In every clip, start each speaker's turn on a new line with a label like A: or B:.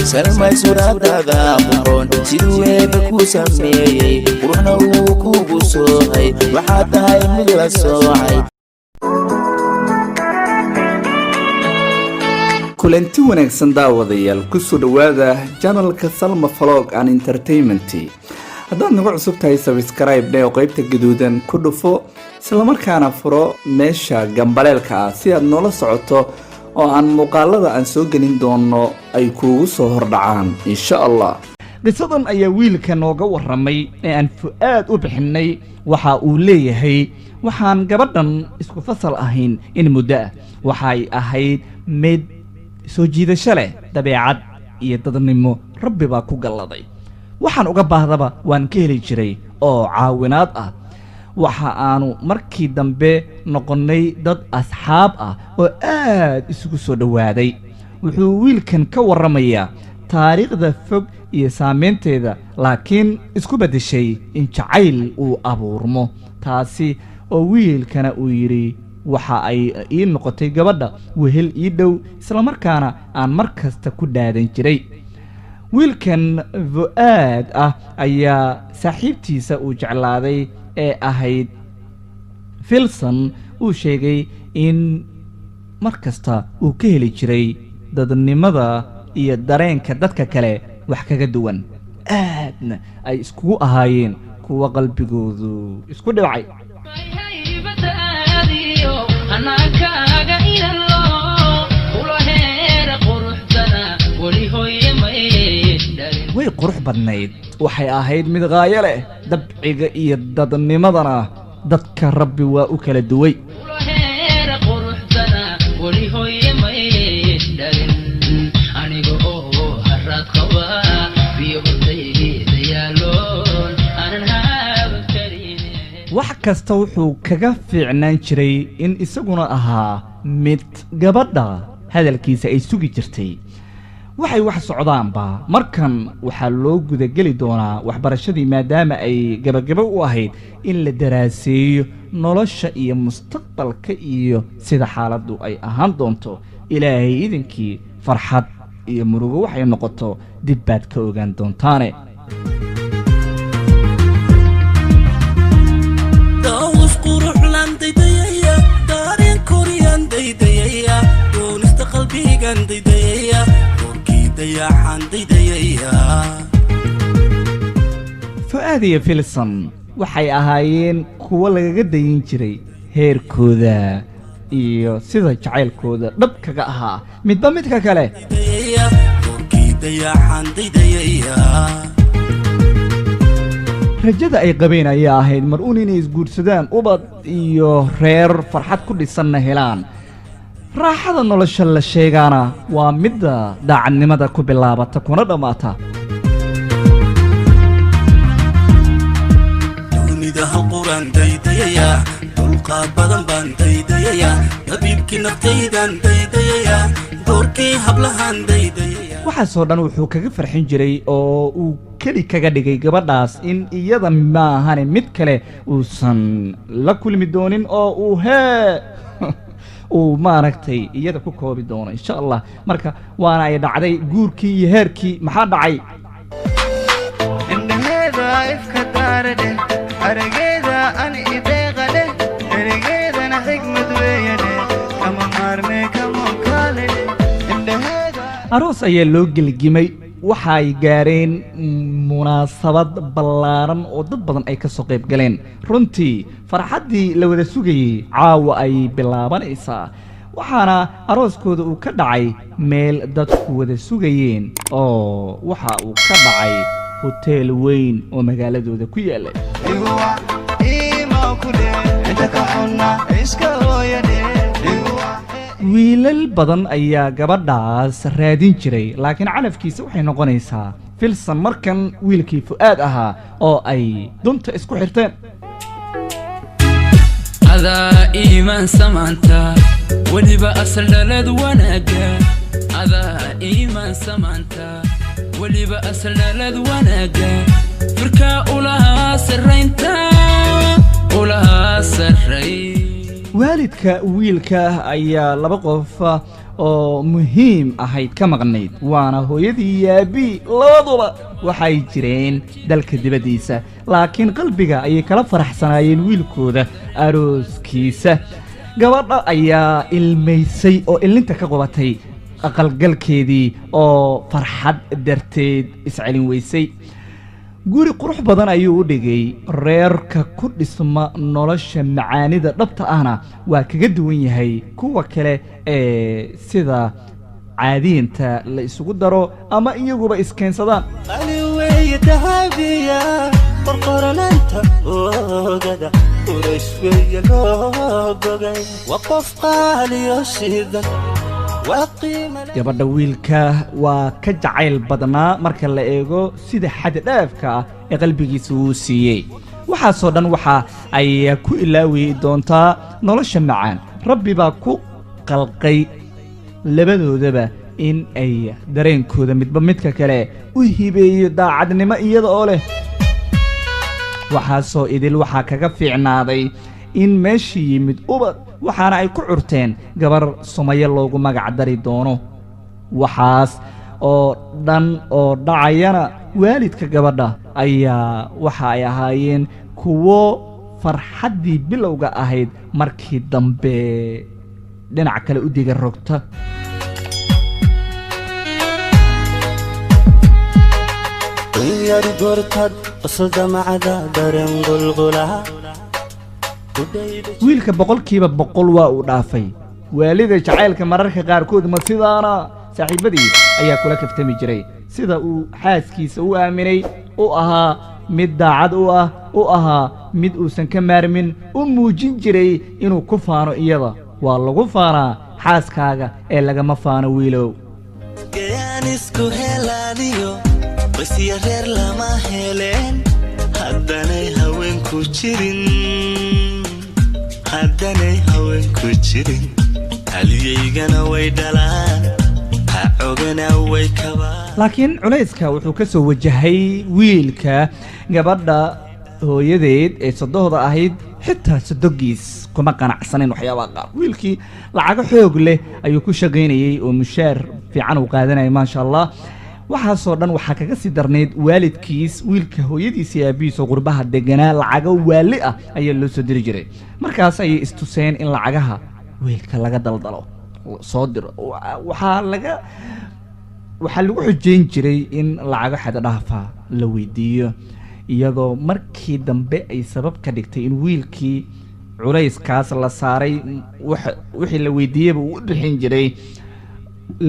A: سلمى سورة ذا قرون سيدوه بكو سميي وروحنا وكوبو سوحي وحتى هاي مجرى السوحي
B: kulanti wanaagsan daawadayaal ku soo dhawaada channelka Salma Vlog and Entertainment. haddaad nagu cusub tahay subscribe dhee qaybta gaduudan ku dhufo isla markaana furo meesha gambaleelka ah si aad noola socoto oo aan muuqaalada aan soo gelin doono ay kuugu soo hordhacaan insha Allah. qisadan ayaa wiilka nooga waramay ee aan Fuaad u bixinay waxa uu leeyahay waxaan gabadhan isku fasal ahayn in muddo waxay ahayd mid soo jiidasho leh dabeecad iyo dadnimo Rabbi baa ku galladay waxaan uga baahdaba waan ka heli jiray oo caawinaad ah waxa aanu markii dambe noqonay dad asxaab ah oo aad isugu soo dhawaaday wuxuu wiilkan ka waramayaa taariikhda fog iyo saameynteeda laakiin isku bedeshay in jacayl uu abuurmo taasi oo wiilkana uu yiri waxa ay ii noqotay gabadha wehel ii dhow isla markaana aan markasta ku dhaadan jiray wiilkan Fuaad ah ayaa saaxiibtiisa uu jeclaaday ee ahayd Filson uu sheegay in markasta uu ka heli jiray dadnimada iyo dareenka dadka kale wax kaga duwan aadna ay isku ahaayeen kuwa qalbigoodu isku dhibcay way qurux badnayd waxay ahayd mid qaayo leh dabciga iyo dadnimadana dadka Rabbi waa u kala duway wax kasta wuxuu kaga fiicnaan jiray in isaguna ahaa mid gabadha hadalkiisa ay sugi jirtay waxay wax socdaanba markan waxa loo gudageli doonaa waxbarashadii maadaama ay gabagabo u ahayd in la daraaseeyo nolosha iyo mustaqbalka iyo sida xaaladdu ay ahaan doonto ilaahay idinkii farxad iyo murugo waxay noqoto dib baad ka ogaan doontaane Fuaad iyo Filson waxay ahaayeen kuwa lagaga dayin jiray heerkooda iyo sida jacaylkooda dhab kaga ahaa midba midka kale rajada ay qabeen ayaa ahayd mar uun inay isguursadaan ubad iyo reer farxad ku dhisanna helaan raaxada nolosha la sheegana waa midda daacadnimada ku bilaabata kuna dhamaata dunida quraan daydaya dulqaad badan baan daydaya habibki naftaydan daydaya doorkii hablahan daydaya waxa soo dhan wuxuu kaga farxin jiray oo uu kali kaga dhigay gabadhaas in iyada ma ahan mid kale uusan la kulmi doonin oo uu maaragtay iyada ku koobi doono insha Allah marka waana ay dhacday guurkii iyo heerkii maxaa dhacay indhaheeda ifka daarade arageeda an ideeqade arageedana xigmad weeyane kama maarme kama kale indhaheeda aroos ayaa loo gelgimay waxay gaareen munaasabad ballaaran oo dad badan ay ka soo qayb galeen runtii farxadii la wada sugayay caawa ay bilaabanaysaa waxaana arooskooda uu ka dhacay meel dadku wada sugayeen oo waxa uu ka dhacay hotel weyn oo magaaladooda ku yaala wiilal badan ayaa gabadhaas raadin jiray laakiin calafkiisa waxay noqonaysaa Filson markan wiilkii Fuaad ahaa oo ay dunta isku xirteen
C: ada iimaan samaanta waliba asal dhalad wanaaga ada iimaan samaanta waliba asal dhalad wanaaga firka ulaha saraynta ulaha saray
B: waalidka wiilka ayaa laba qof oo muhiim ahayd ka maqnayd waana hooyadii iyo aabii labaduba waxay jireen dalka dibaddiisa laakiin qalbiga ayay kala faraxsanaayeen wiilkooda arooskiisa gabadha ayaa ilmaysay oo ilinta ka qubatay aqalgalkeedii oo farxad darteed iscelin weysay guri qurux badan ayuu u dhigay reerka ku dhisma nolosha macaanida dhabta ahna waa kaga duwan yahay kuwa kale ee sida caadiinta la isugu daro ama iyaguba iskeensadaan
A: aliweeye dahabiya qorqorananta oogada uraysweeye loo gogay waqof qaaliyo shidan
B: gabadha wiilka waa ka jacayl badnaa marka la eego sida xaddhaafka ah ee qalbigiisa uu siiyey waxaasoo dhan waxa ay ku ilaawi doontaa nolosha macaan rabbi baa ku qalqay labadoodaba in ay dareenkooda midba midka kale u hibeeyo daacadnimo iyada oo leh waxaasoo idil waxaa kaga fiicnaaday in meeshii yimid ubad waxaana ay ku curteen gabar Sumaye loogu magac dari doono waxaas oo dhan oo dhacayana waalidka gabadha ayaa waxa ay ahaayeen kuwo farxaddii bilowga ahayd markii dambe dhinac kale u diga rogta
A: yari gortad qasada macada dareen qulqulaha
B: wiilka boqolkiiba boqol waa uu dhaafay waalida jacaylka mararka qaarkood ma sidaana saaxiibadii ayaa kula kaftami jiray sida uu xaaskiisa u aaminay u ahaa mid daacad u ahaa mid uusan ka maarmin u muujin jiray inuu ku faano iyada waa lagu faanaa xaaskaaga ee lagama faano wiilow
A: gayaan isku helaaniyo basiya reer lama heleen haddanay haweenku jirin haddanay haweenku jirin haliyaygana way dhalaan ha ogana way kabaan
B: laakiin culayska wuxuu ka soo wajahay wiilka gabadha hooyadeed ee sodohda ahayd xitaa sodogiis kuma qanacsanin waxyaabaha qaar wiilkii lacago xoog leh ayuu ku shaqaynayay oo mushaar fiican uu qaadanayay maasha allah waxaasoo dhan waxaa kaga sii darnayd waalidkiis wiilka hooyadiisa iyo aabihiisa qurbaha deganaa lacago waali ah ayaa loo soo diri jiray markaas ayay istuseen in lacagaha wiilka laga daldalo soo diro waxaa lagu xujeyn jiray in lacago xaddhaafa la weydiiyo iyadoo markii dambe ay sabab ka dhigtay in wiilkii culayskaas la saaray wixii la weydiiyeyba uu u bixin jiray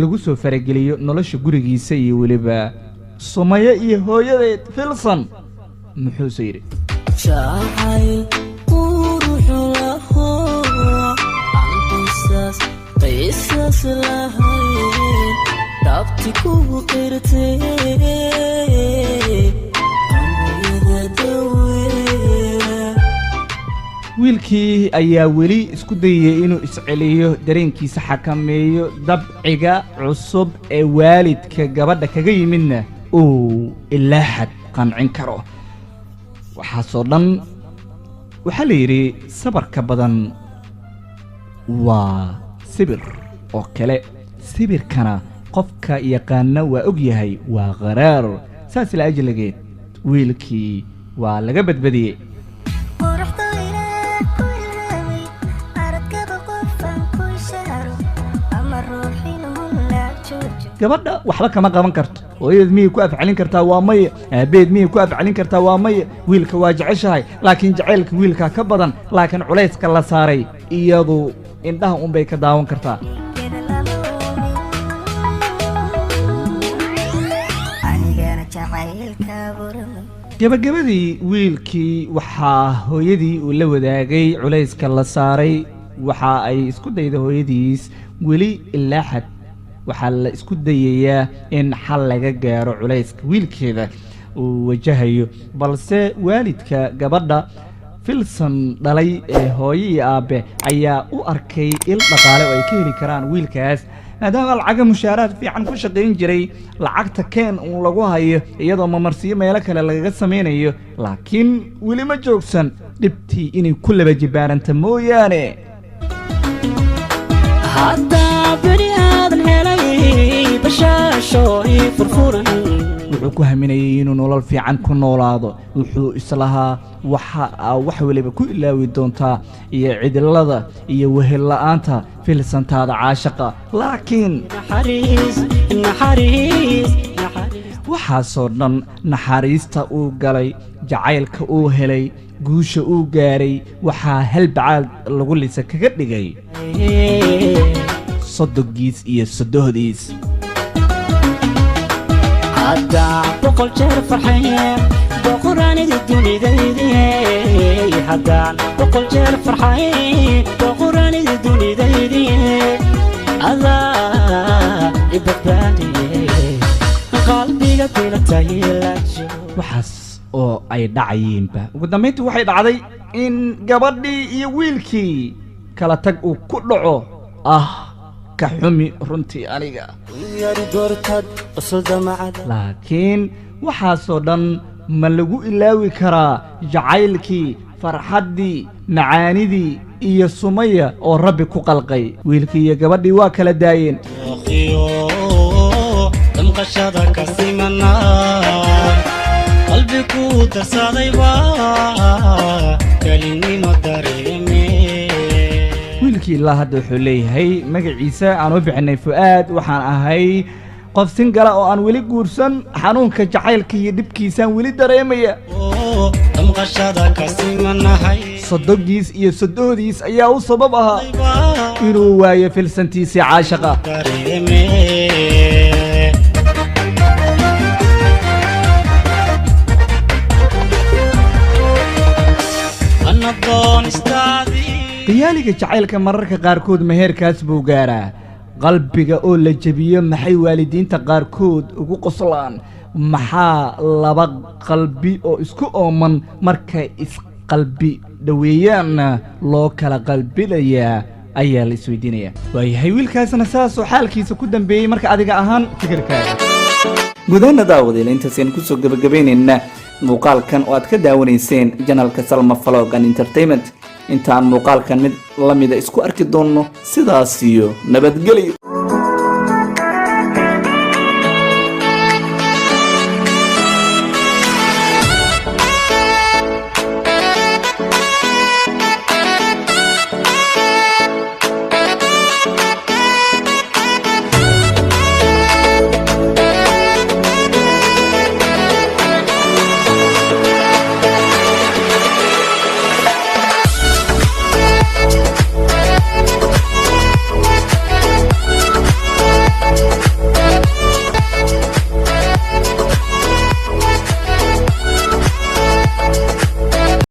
B: lagu soo farageliyo nolosha gurigiisa iyo weliba Sumaye iyo hooyadeed Filson muxuu yiri
A: jacayl quruxu lahu anqisas qisas lahayn dabti ku qirtay
B: wiilkii ayaa weli isku dayay inuu isceliyo dareenkiisa xakameeyo dabciga cusub ee waalidka gabadha kaga yimidna uu ilaa xad qancin karo waxaasoo dhan waxaa la yidhi sabarka badan waa sibir oo kale sibirkana qofka yaqaana waa og yahay waa qaraar saas la ajlageed wiilkii waa laga badbadiyey gabadha waxba kama qaban karto hooyadeed miyay ku afcalin kartaa waa maya aabeed miyay ku afcalin kartaa waa maya wiilka waa jeceshahay laakiin jacaylka wiilka ka badan laakiin culayska la saaray iyadu indhaha unbay ka daawan kartaa gabagabadii wiilkii waxaa hooyadii uu la wadaagay culayska la saaray waxa ay isku dayda hooyadiis weli ilaa xad waxaa la isku dayayaa in xal laga gaaro culayska wiilkeeda uu wajahayo balse waalidka gabadha Filson dhalay ee hooyo iyo aabe ayaa u arkay il dhaqaale oo ay ka heli karaan wiilkaas maadaama lacaga mushaaraad fiican ku shaqayn jiray lacagta keen uu lagu hayo iyadoo mamarsiyo meelo kale lagaga samaynayo laakiin weli ma joogsan dhibtii inay ku laba jibaaranta mooyaane
D: حتى بني آدم هلاي بشاشوي فرفورا
B: wuxuu ku haminayay inuu nolol fiican ku noolaado wuxuu islahaa wax waliba ku ilaawi doontaa iyo cidilada iyo wehel la'aanta filsantaada caashaqa laakiin waxaasoo dhan naxariista uu galay jacaylka uu helay guusha uu gaaray waxaa halbacaad lagu lisa kaga dhigay sodogiis iyo sodohdiis
D: حتى بقول جير فرحين بقراني الدنيا ذي حتى بقول جير فرحين بقراني الدنيا ذي هذا يبقاني قلبي قبل تهيلك
B: waxaas oo ay dhacayeenba ugu dambeyntii waxay dhacday in gabadhii iyo wiilkii kala tag uu ku dhaco ka xumi runtii aniga laakiin waxaasoo dhan ma lagu ilaawi karaa jacaylkii farxaddii macaanidii iyo sumaya oo rabbi ku qalqay wiilkii iyo gabadhii waa kala daayeen wiilkii ilaa hadda wuxuu leeyahay magaciisa aan u bixinay Fuaad waxaan ahay qof singala oo aan weli guursan xanuunka jacaylka iyo dhibkiisaan weli dareemaya sodogiis iyo sodohdiis ayaa u sabab ahaa inuu waayo filsantiisii caashaqa qiyaaliga jacaylka mararka qaarkood meherkaas buu gaaraa qalbiga oo la jabiyo maxay waalidiinta qaarkood ugu qoslaan maxaa laba qalbi oo isku ooman markay isqalbi dhaweeyaanna loo kala qalbilayaa ayaa la isweydiinayaa waayahay wiilkaasna saasoo xaalkiisa ku dambeeyey marka adiga ahaan fikirkaaga gudaana daawadayla intaasaynu kusoo gabagabaynaynaa muuqaalkan oo aad ka daawanayseen janalka Salma Vlog and Entertainment intaan muuqaalkan mid lamida isku arki doonno sidaas iyo nabadgelyo